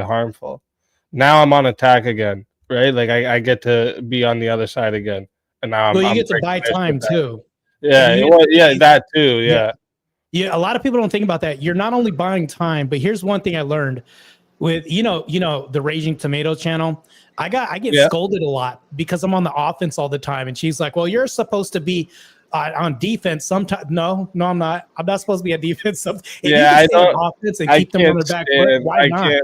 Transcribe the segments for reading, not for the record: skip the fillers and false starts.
harmful. Now I'm on attack again, right? Like I get to be on the other side again, and now Well, you I'm get to very buy pissed time with that. too. Yeah, well, yeah, that too. Yeah. Yeah, a lot of people don't think about that. You're not only buying time, but here's one thing I learned with the Raging Tomato channel. I get scolded a lot because I'm on the offense all the time, and she's like, "Well, you're supposed to be on defense sometimes." No, I'm not. I'm not supposed to be on defense. If you can stay on offense and keep them on their back foot, why not?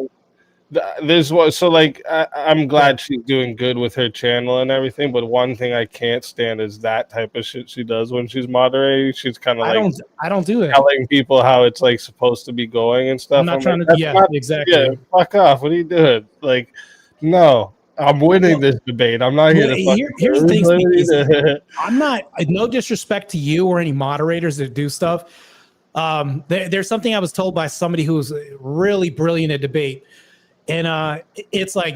There's what, so like I'm glad she's doing good with her channel and everything, but one thing I can't stand is that type of shit she does when she's moderating. She's kind of like I don't do it. Telling people how it's like supposed to be going and stuff. I'm not trying to. Exactly. Yeah, fuck off. What are you doing? Like, no, I'm winning this debate. I'm not here to fucking. Here's the thing, Speakeazy. I'm not. No disrespect to you or any moderators that do stuff. There's something I was told by somebody who was really brilliant at debate. And it's like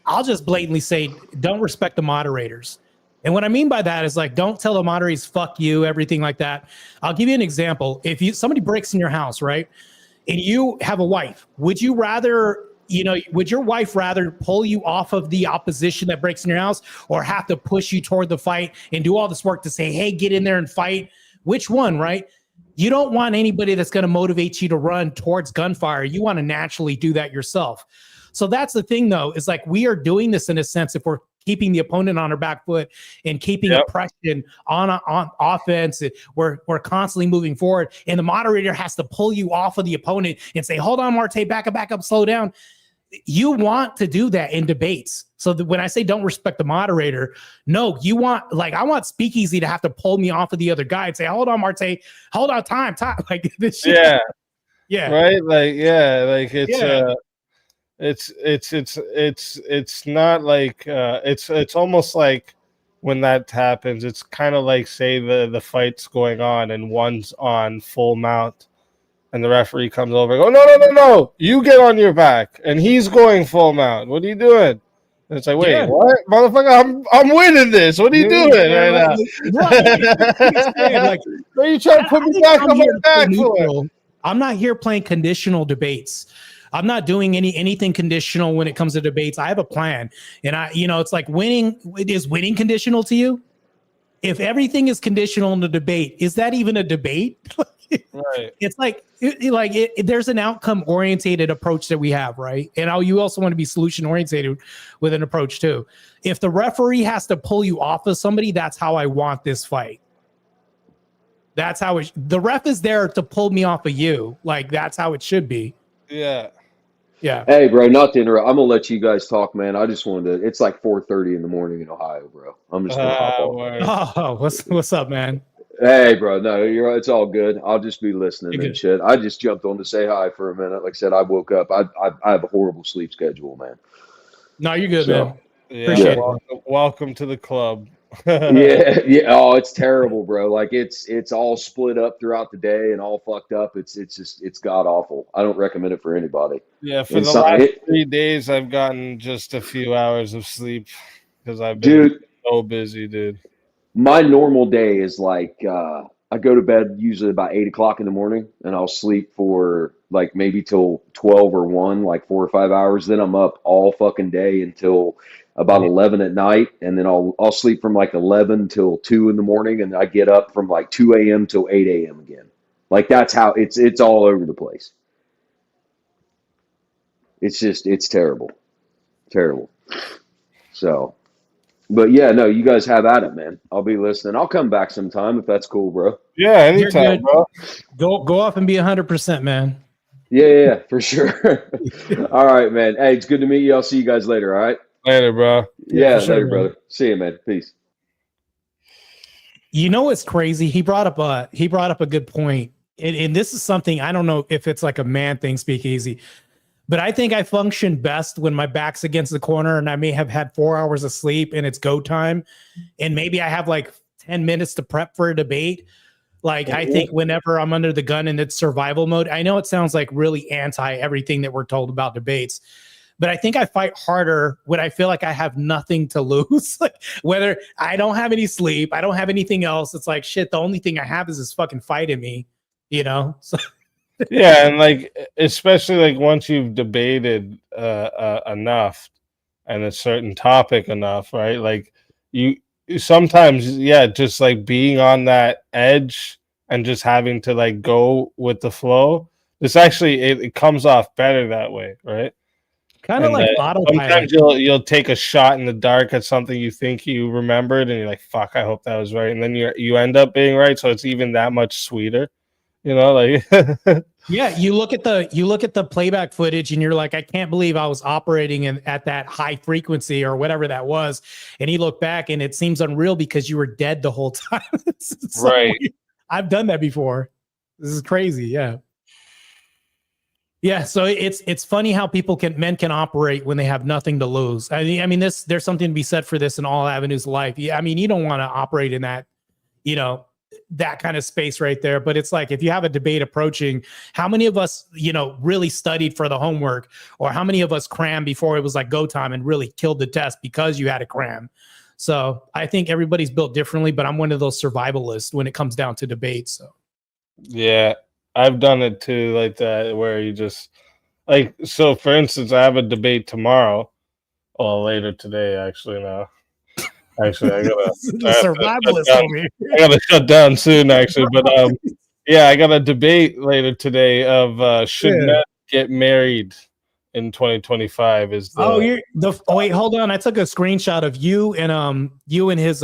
I'll just blatantly say, don't respect the moderators. And what I mean by that is like, don't tell the moderators, fuck you, everything like that. I'll give you an example. If somebody breaks in your house, right, and you have a wife, would your wife rather pull you off of the opposition that breaks in your house or have to push you toward the fight and do all this work to say, hey, get in there and fight? Which one, right? You don't want anybody that's going to motivate you to run towards gunfire. You want to naturally do that yourself. So that's the thing, though, is like we are doing this in a sense if we're keeping the opponent on our back foot and keeping oppression on offense. We're constantly moving forward, and the moderator has to pull you off of the opponent and say, hold on, Marte, back up, slow down. You want to do that in debates. So when I say don't respect the moderator, no, I want Speakeazy to have to pull me off of the other guy and say, hold on, Marte, hold on, time. Like this shit. Yeah. Right. Like, yeah, like it's not like it's almost like when that happens, it's kind of like say the fight's going on and one's on full mount. And the referee comes over and goes, no, you get on your back. And he's going full mount. What are you doing? And it's like, wait, what? Motherfucker, I'm winning this. What are you doing right now? Like, are you trying to put me back on my back for? I'm not here playing conditional debates. I'm not doing anything conditional when it comes to debates. I have a plan. And it's like winning. Is winning conditional to you? If everything is conditional in the debate, is that even a debate? Right. It's like there's an outcome oriented approach that we have, right? And you also want to be solution oriented with an approach too. If the referee has to pull you off of somebody, that's how I want this fight. That's how the ref is there to pull me off of you. Like that's how it should be. Yeah. Yeah. Hey, bro, not to interrupt. I'm gonna let you guys talk, man. I just wanted to. It's like 4:30 in the morning in Ohio, bro. I'm just gonna hop off. Oh, what's up, man? Hey, bro. No, it's all good. I'll just be listening and shit. I just jumped on to say hi for a minute. Like I said, I woke up. I have a horrible sleep schedule, man. No, you're good, man. Yeah. Appreciate it. Welcome to the club. yeah. Oh, it's terrible, bro. Like it's all split up throughout the day and all fucked up. It's god awful. I don't recommend it for anybody. Yeah, for the last 3 days, I've gotten just a few hours of sleep because I've been so busy, dude. My normal day is like I go to bed usually about 8 o'clock in the morning, and I'll sleep for like maybe till 12 or 1, like 4 or 5 hours. Then I'm up all fucking day until about 11 at night, and then I'll sleep from like 11 till 2 in the morning, and I get up from like 2 a.m. till 8 a.m. again. Like that's how it's all over the place. It's terrible. So, but yeah, no, you guys have at it, man. I'll be listening. I'll come back sometime if that's cool, bro. Yeah, anytime, bro. Go off and be 100%, man. Yeah, for sure. All right, man. Hey, it's good to meet you. I'll see you guys later. All right. Later, bro. Yeah, later, brother. See you, man. Peace. You know what's crazy? He brought up a good point. And this is something, I don't know if it's like a man thing, Speakeazy, but I think I function best when my back's against the corner and I may have had 4 hours of sleep and it's go time. And maybe I have like 10 minutes to prep for a debate. Like I think whenever I'm under the gun and it's survival mode, I know it sounds like really anti everything that we're told about debates, but I think I fight harder when I feel like I have nothing to lose. Like whether I don't have any sleep, I don't have anything else. It's like, shit, the only thing I have is this fucking fight in me, you know? So Yeah, and like especially like once you've debated enough and a certain topic enough, right? Like you sometimes, yeah, just like being on that edge and just having to like go with the flow. It's actually it comes off better that way, right? Kind of And like sometimes autopilot. you'll take a shot in the dark at something you think you remembered, and you're like, "Fuck, I hope that was right," and then you end up being right, so it's even that much sweeter, like. Yeah, you look at the playback footage and you're like, I can't believe I was operating at that high frequency or whatever that was. And you look back and it seems unreal because you were dead the whole time. It's so Right. weird. I've done that before. This is crazy. Yeah. Yeah, so it's funny how men can operate when they have nothing to lose. I mean, there's something to be said for this in all avenues of life. Yeah, I mean, you don't want to operate in that, you know, that kind of space right there. But it's like if you have a debate approaching, how many of us, really studied for the homework, or how many of us crammed before it was like go time and really killed the test because you had to cram? So I think everybody's built differently, but I'm one of those survivalists when it comes down to debates. So Yeah, I've done it too, like that, where you just like so. For instance, I have a debate tomorrow, or later today, actually. Now, actually, I the have to shut survivalist down. over here. I gotta shut down soon, actually. But yeah, I got a debate later today of should Yeah. men get married in 2025? Is Oh, the wait, hold on. I took a screenshot of you and his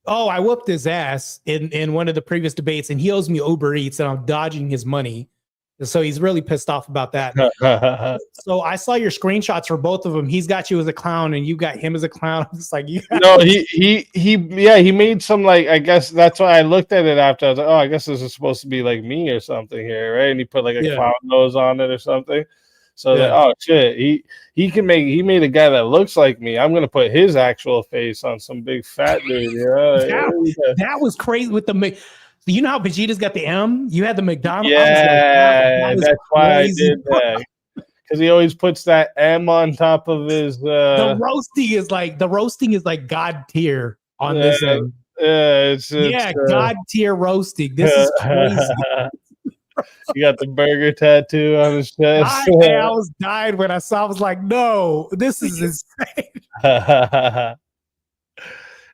oh, I whooped his ass in one of the previous debates, and he owes me Uber Eats, and I'm dodging his money. So he's really pissed off about that. So I saw your screenshots for both of them. He's got you as a clown, and you got him as a clown. It's like No, he made some, like, I guess that's why I looked at it after. I was like, oh, I guess this is supposed to be like me or something here, right? And he put like a yeah, clown nose on it or something. So I was like, yeah. oh shit, he made a guy that looks like me. I'm gonna put his actual face on some big fat dude, That, that was crazy with the. You know how Vegeta's got the M? You had the McDonald. I was like, that Yeah, is that's why I crazy. did that. Because he always puts that M on top of his The roasting is like God tier on uh this end. it's Yeah, God tier roasting. This is crazy. you got the burger tattoo on his chest. I was dying when I saw. I was like, no, this is insane.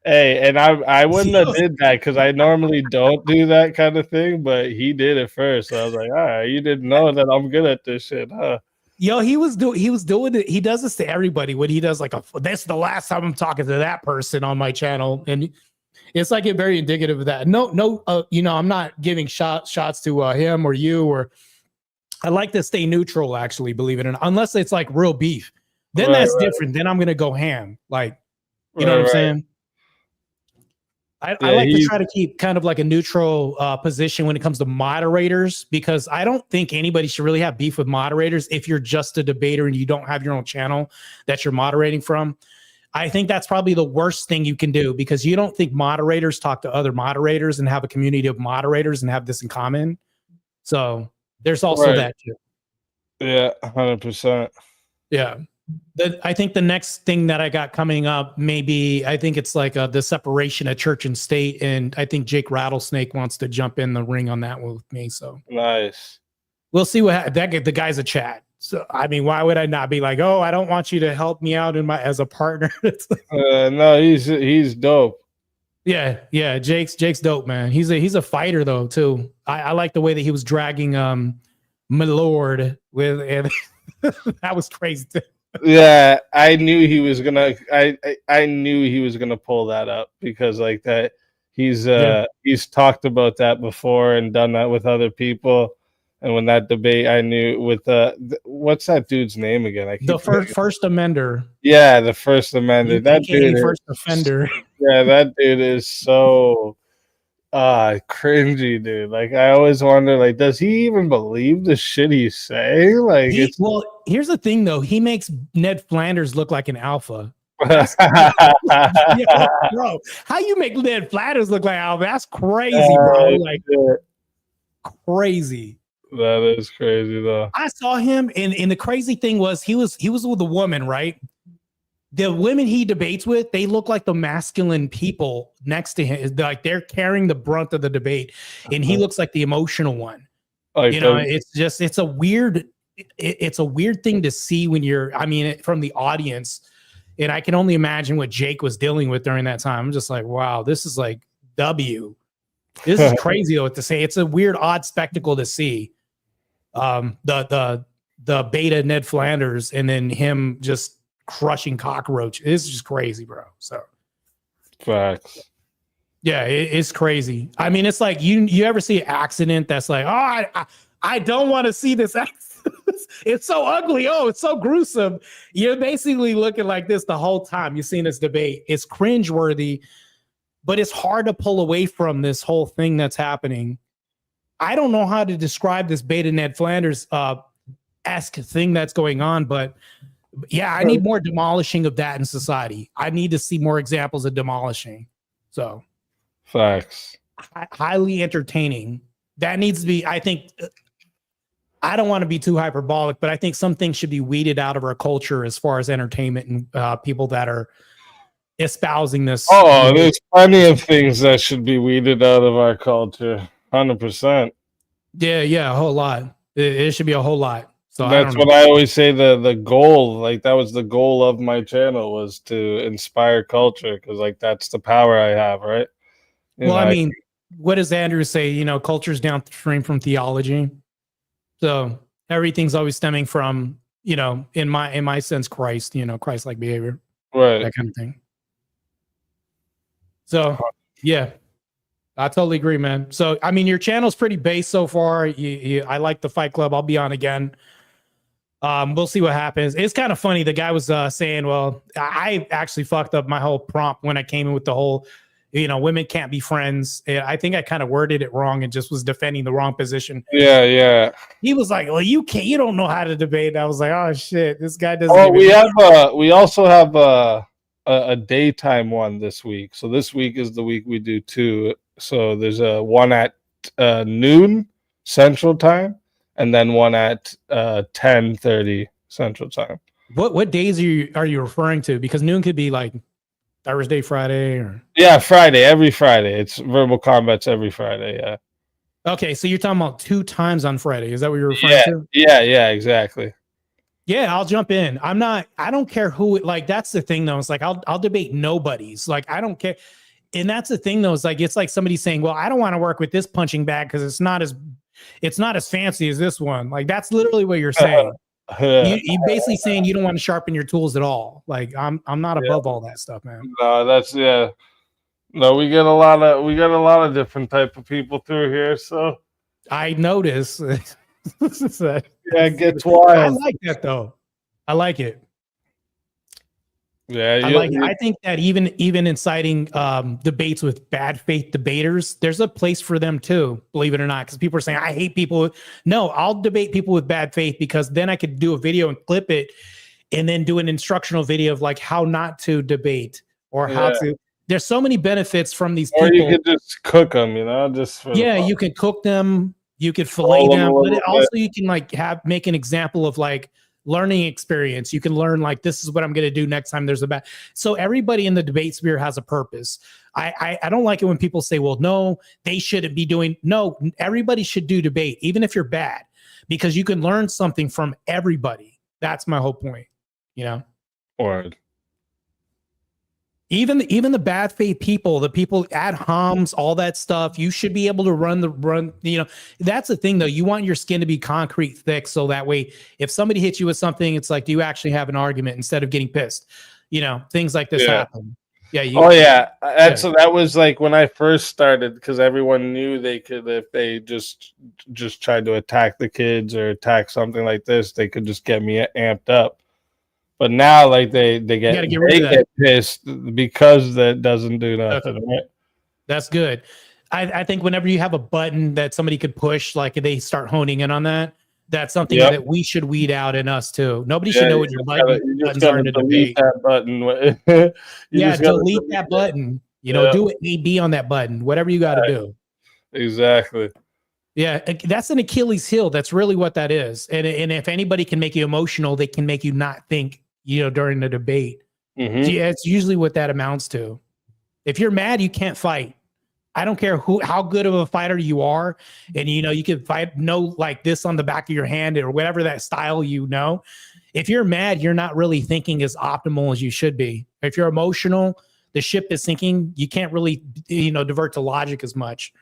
Hey, and I wouldn't have did that because I normally don't do that kind of thing, but he did it first. So I was like, all right, you didn't know that I'm good at this shit, huh? Yo, he was doing it. He does this to everybody when he does like that's the last time I'm talking to that person on my channel, and it's like very indicative of that. No, I'm not giving shots to him or you, or I like to stay neutral. Actually, believe it or not, unless it's like real beef, then Right, that's different. Then I'm gonna go ham. Like, you know what I'm right. saying? I Yeah, like to try to keep kind of like a neutral position when it comes to moderators, because I don't think anybody should really have beef with moderators if you're just a debater and you don't have your own channel that you're moderating from. I think that's probably the worst thing you can do, because you don't think moderators talk to other moderators and have a community of moderators and have this in common. So there's also right. that too. Yeah, 100%. Yeah. I think the next thing that I got coming up, maybe I think it's like the separation of church and state, and I think Jake Rattlesnake wants to jump in the ring on that one with me. So Nice. we'll see what the guy's a chat. So I mean, why would I not be like, oh, I don't want you to help me out as a partner? No, he's dope. Yeah. Jake's dope, man. He's a fighter though too. I like the way that he was dragging my lord with, and that was crazy too. Yeah, I knew he was gonna. I knew he was gonna pull that up because like that. He's talked about that before and done that with other people. And when that debate, I knew with what's that dude's name again? I keep The first amender. Yeah, the First Amendment. That AKA dude first is, offender. yeah, that dude is so cringy, dude. Like I always wonder, like, does he even believe the shit he's saying? Like Well, here's the thing though. He makes Ned Flanders look like an alpha. Yo, bro, how you make Ned Flanders look like alpha? That's crazy, bro. Like shit. crazy. That is crazy though. I saw him, and the crazy thing was he was with a woman, right? The women he debates with, they look like the masculine people next to him. Like they're carrying the brunt of the debate, and he looks like the emotional one. Like You know, it's a weird, it's a weird thing to see when you're, I mean, from the audience. And I can only imagine what Jake was dealing with during that time. I'm just like, wow, this is like This is crazy though to say. It's a weird, odd spectacle to see. The beta Ned Flanders and then him just crushing cockroach. It's just crazy, bro. So facts. yeah, it's crazy. I mean, it's like you ever see an accident that's like, oh, I don't want to see this accident. It's so ugly. Oh, it's so gruesome. You're basically looking like this the whole time you've seen this debate. It's cringeworthy, but it's hard to pull away from this whole thing that's happening. I don't know how to describe this beta Ned Flanders esque thing that's going on, but yeah, I need more demolishing of that in society. I need to see more examples of demolishing. So Facts. Highly entertaining. That needs to be, I think, I don't want to be too hyperbolic, but I think some things should be weeded out of our culture as far as entertainment and people that are espousing this. Oh, there's plenty of things that should be weeded out of our culture. 100%. Yeah, a whole lot. It should be a whole lot. So that's what I always say. The goal, like that was the goal of my channel, was to inspire culture, because like that's the power I have, right? Well, I mean, what does Andrew say? You know, culture's downstream from theology. So everything's always stemming from, you know, in my sense, Christ, you know, Christ-like behavior, right? That kind of thing. So yeah, I totally agree, man. So I mean, your channel's pretty base so far. I like the Fight Club. I'll be on again. We'll see what happens. It's kind of funny. The guy was saying, well, I actually fucked up my whole prompt when I came in with the whole, you know, women can't be friends. I think I kind of worded it wrong and just was defending the wrong position. Yeah. He was like, well, you don't know how to debate. I was like, oh shit, this guy doesn't. Oh, we also have a daytime one this week. So this week is the week we do two. So there's a one at noon Central Time, and then one at 10:30 Central Time. What days are you referring to? Because noon could be like Thursday, Friday, or Friday. Every Friday. It's Verbal Combat's every Friday. Yeah. Okay, so you're talking about 2 times on Friday. Is that what you're referring to? Yeah, exactly. Yeah, I'll jump in. I don't care who, like, that's the thing though. It's like, I'll debate nobodies. Like, I don't care. And that's the thing though. It's like somebody saying, well, I don't want to work with this punching bag because it's not as fancy as this one. Like, that's literally what you're saying. You basically saying you don't want to sharpen your tools at all. Like, I'm not above all that stuff, man. No, that's No, we get a lot of different type of people through here. So I notice. Yeah, it gets wild. I like that though. I like it. Yeah, I think that even inciting debates with bad faith debaters, there's a place for them too, believe it or not, because people are saying I hate people. No, I'll debate people with bad faith, because then I could do a video and clip it and then do an instructional video of like how not to debate or how to. There's so many benefits from these people. Or you could just cook them, you know, just for you can cook them, you could fillet them, but also you can like make an example of like learning experience. You can learn like, this is what I'm going to do next time there's a bad. So everybody in the debate sphere has a purpose. I don't like it when people say, well, no, they shouldn't be doing. No, everybody should do debate, even if you're bad, because you can learn something from everybody. That's my whole point, you know? Or even the bad faith people, the people ad homs, all that stuff, you should be able to run, you know, that's the thing though. You want your skin to be concrete thick. So that way, if somebody hits you with something, it's like, do you actually have an argument instead of getting pissed? You know, things like this happen. Yeah. So that was like when I first started, because everyone knew they could, if they just tried to attack the kids or attack something like this, they could just get me amped up. But now, like they get pissed because that doesn't do nothing. Right? That's good. I think whenever you have a button that somebody could push, like they start honing in on that, that's something that we should weed out in us too. Nobody should know what your buttons are in a debate. That button. Delete that button. You know, do it AB on that button. Whatever you got to do. Exactly. Yeah, that's an Achilles heel. That's really what that is. And if anybody can make you emotional, they can make you not think, you know, during the debate. Mm-hmm. Yeah, it's usually what that amounts to. If you're mad, you can't fight. I don't care how good of a fighter you are, and you can fight like this on the back of your hand or whatever that style If you're mad, you're not really thinking as optimal as you should be. If you're emotional, the ship is sinking. You can't really divert to logic as much.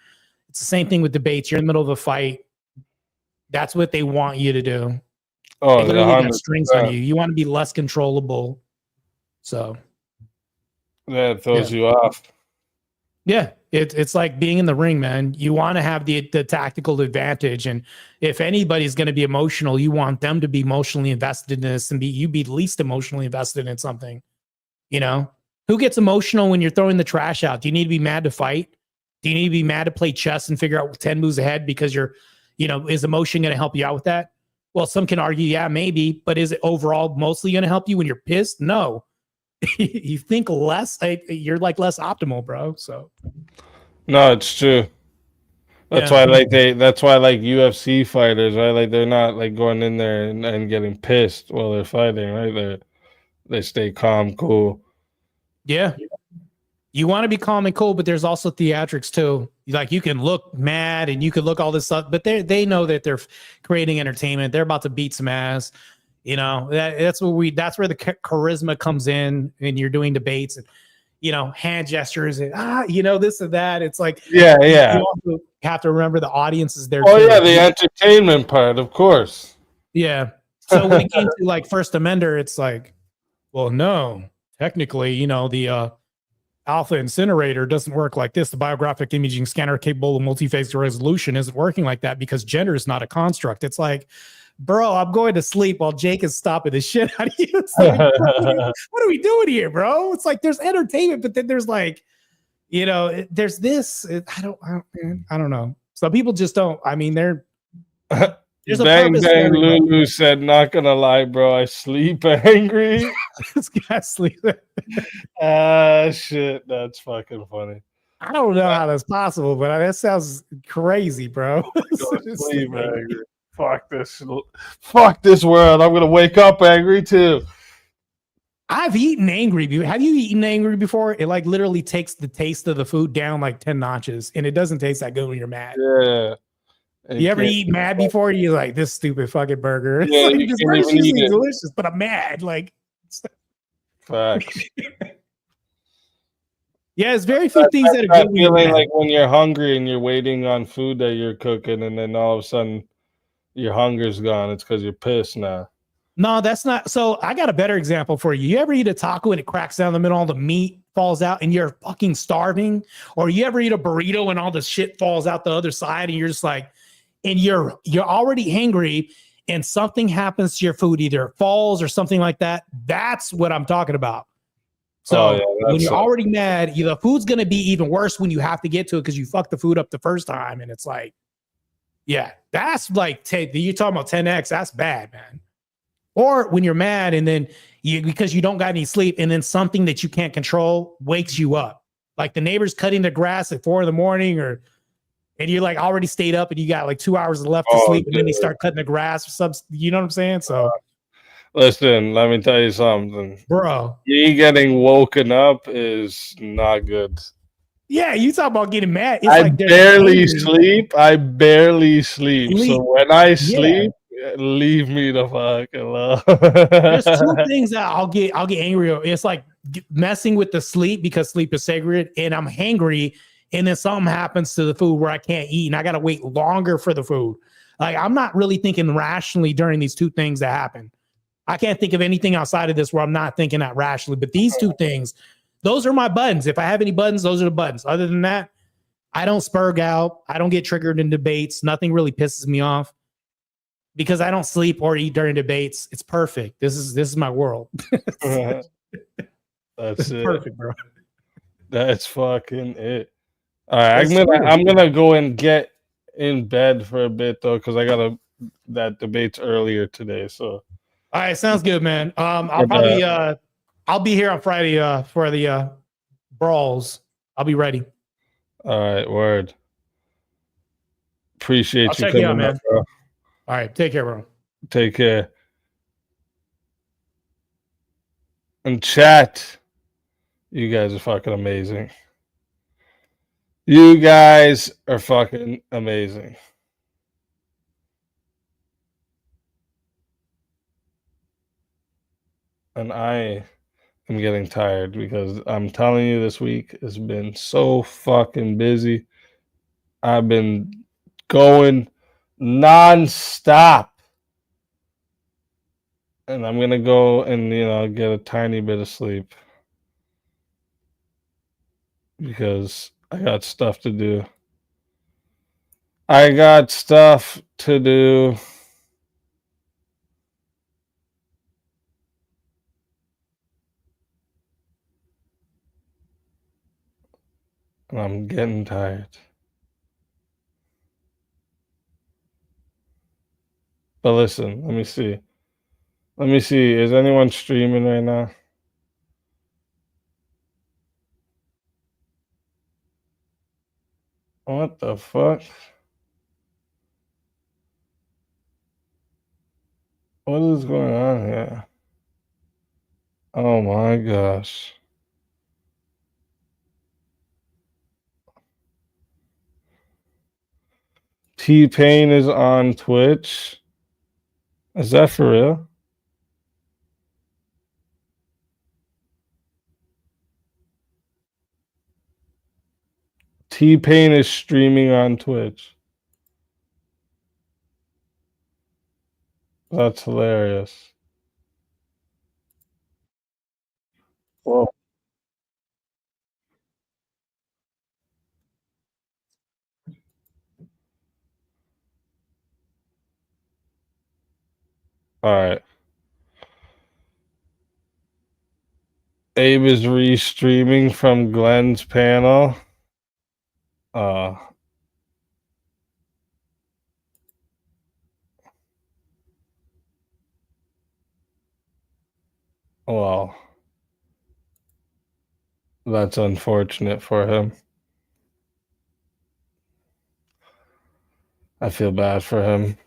It's the same thing with debates. You're in the middle of a fight. That's what they want you to do. Oh, They literally got 100%. strings on you. You want to be less controllable. So that throws you off. Yeah, it's like being in the ring, man. You want to have the tactical advantage, and if anybody's going to be emotional, you want them to be emotionally invested in this, and be least emotionally invested in something. Who gets emotional when you're throwing the trash out? Do you need to be mad to fight? Do you need to be mad to play chess and figure out 10 moves ahead because is emotion going to help you out with that? Well, some can argue, yeah, maybe, but is it overall mostly going to help you when you're pissed? No. You think less, you're like less optimal, bro. So no, it's true. That's why that's why like UFC fighters, right? Like they're not like going in there and getting pissed while they're fighting, right? They stay calm, cool. Yeah. You want to be calm and cool, but there's also theatrics too. Like you can look mad and you can look all this stuff, but they know that they're creating entertainment. They're about to beat some ass. That's where the charisma comes in, and you're doing debates and hand gestures and this and that. It's like yeah. You also have to remember the audience is there. Oh too. Yeah, the entertainment part, of course. Yeah. So when it came to like First Amender, it's like, well, no, technically, the Alpha Incinerator doesn't work like this. The biographic imaging scanner capable of multi-phase resolution isn't working like that because gender is not a construct. It's like, bro, I'm going to sleep while Jake is stopping the shit out of you. It's like, what are we doing here, bro? It's like there's entertainment, but then there's like, there's this. I don't know. Some people just don't. I mean, there's a Bang purpose. Bang Lulu said, "Not gonna lie, bro, I sleep angry." This guy sleep. Shit, that's fucking funny. I don't know how that's possible, but that sounds crazy, bro. Sleep angry. Fuck this world. I'm gonna wake up angry too. I've eaten angry. Have you eaten angry before? It like literally takes the taste of the food down like 10 notches, and it doesn't taste that good when you're mad. Yeah. You ever eat mad before? You're like, this stupid fucking burger. It's yeah, like, this burger's usually delicious, but I'm mad. Like, facts. Yeah, it's very few things that are good. Feeling like when you're hungry and you're waiting on food that you're cooking, and then all of a sudden your hunger's gone. It's because you're pissed now. No, that's not. So I got a better example for you. You ever eat a taco and it cracks down the middle, all the meat falls out, and you're fucking starving? Or you ever eat a burrito and all the shit falls out the other side, and you're just like, and you're already hangry, and something happens to your food, either it falls or something like that? That's what I'm talking about. So when you're already mad, the food's going to be even worse when you have to get to it because you fucked the food up the first time. And it's like, yeah, that's like, you're talking about 10X. That's bad, man. Or when you're mad and then because you don't got any sleep, and then something that you can't control wakes you up. Like the neighbor's cutting the grass at 4 a.m, and you're like already stayed up and you got like 2 hours left to sleep, and then they start cutting the grass or something. You know what I'm saying? So listen, let me tell you something, bro. You getting woken up is not good. Yeah, you talk about getting mad. It's I barely sleep. I barely sleep. So when I sleep, leave me the fuck alone. There's two things that I'll get angry over. It's like messing with the sleep because sleep is sacred, and I'm hangry, and then something happens to the food where I can't eat, and I gotta wait longer for the food. Like I'm not really thinking rationally during these two things that happen. I can't think of anything outside of this where I'm not thinking that rationally. But these two things, those are my buttons. If I have any buttons, those are the buttons. Other than that, I don't spurg out. I don't get triggered in debates. Nothing really pisses me off because I don't sleep or eat during debates. It's perfect. This is my world. That's it. Perfect, bro. That's fucking it. All right, I'm gonna go and get in bed for a bit though, because I got that debate's earlier today. So. All right, sounds good, man. I'll probably I'll be here on Friday for the brawls. I'll be ready. All right, word. Appreciate you coming out, man. Bro. All right, take care, bro. Take care. And chat, you guys are fucking amazing. You guys are fucking amazing. And I am getting tired because I'm telling you, this week has been so fucking busy. I've been going nonstop. And I'm going to go and, get a tiny bit of sleep because I got stuff to do. I got stuff to do. And I'm getting tired. But listen, let me see. Let me see. Is anyone streaming right now? What the fuck? What is going on here? Oh my gosh. T-Pain is on Twitch. Is that for real? T-Pain is streaming on Twitch. That's hilarious. Well, all right. Abe is re-streaming from Glenn's panel. Well, that's unfortunate for him. I feel bad for him.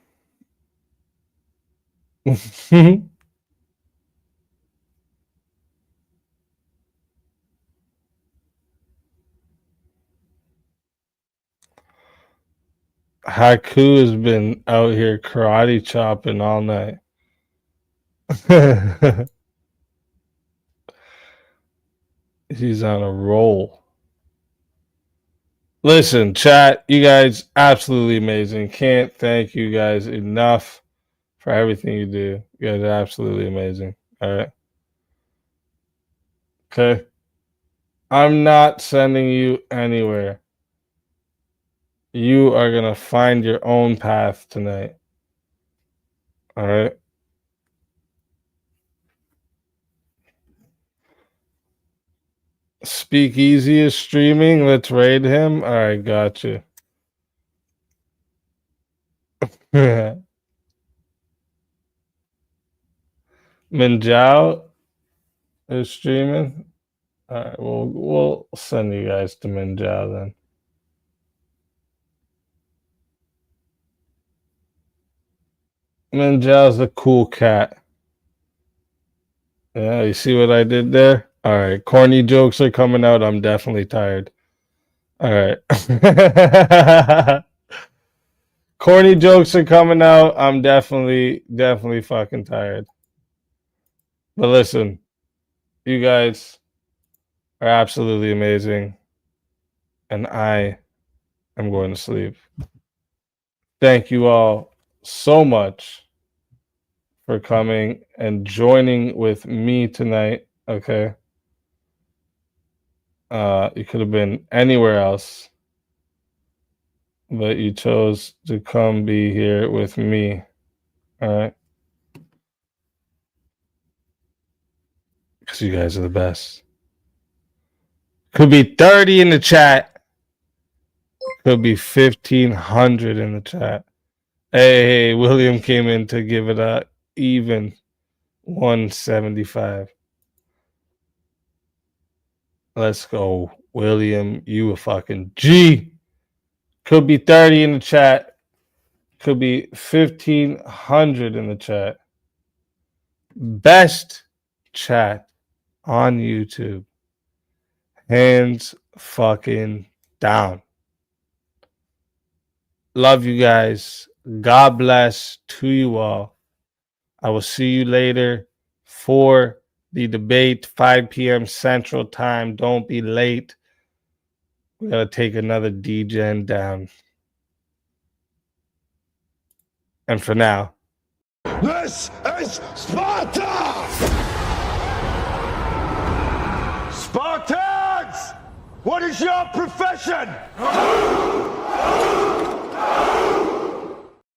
Haku has been out here karate chopping all night. He's on a roll. Listen, chat, you guys absolutely amazing. Can't thank you guys enough for everything you do. You guys are absolutely amazing. All right. Okay. I'm not sending you anywhere. You are going to find your own path tonight. All right. Speakeazy is streaming. Let's raid him. All right. Gotcha. Minjao is streaming. All right. We'll send you guys to Minjao then. Minjao's a cool cat. Yeah, you see what I did there? All right. Corny jokes are coming out. I'm definitely tired. All right. Corny jokes are coming out. I'm definitely fucking tired. But listen, you guys are absolutely amazing. And I am going to sleep. Thank you all so much for coming and joining with me tonight. Okay. You could have been anywhere else, but you chose to come be here with me. All right. Because you guys are the best. Could be 30 in the chat. Could be 1,500 in the chat. Hey, William came in to give it a even 175. Let's go, William. You a fucking G. Could be 30 in the chat. Could be 1,500 in the chat. Best chat on YouTube. Hands fucking down. Love you guys. God bless to you all. I will see you later for the debate, 5 p.m. Central Time. Don't be late. We got to take another DGen down. And for now, this is Sparta! Spartans! What is your profession?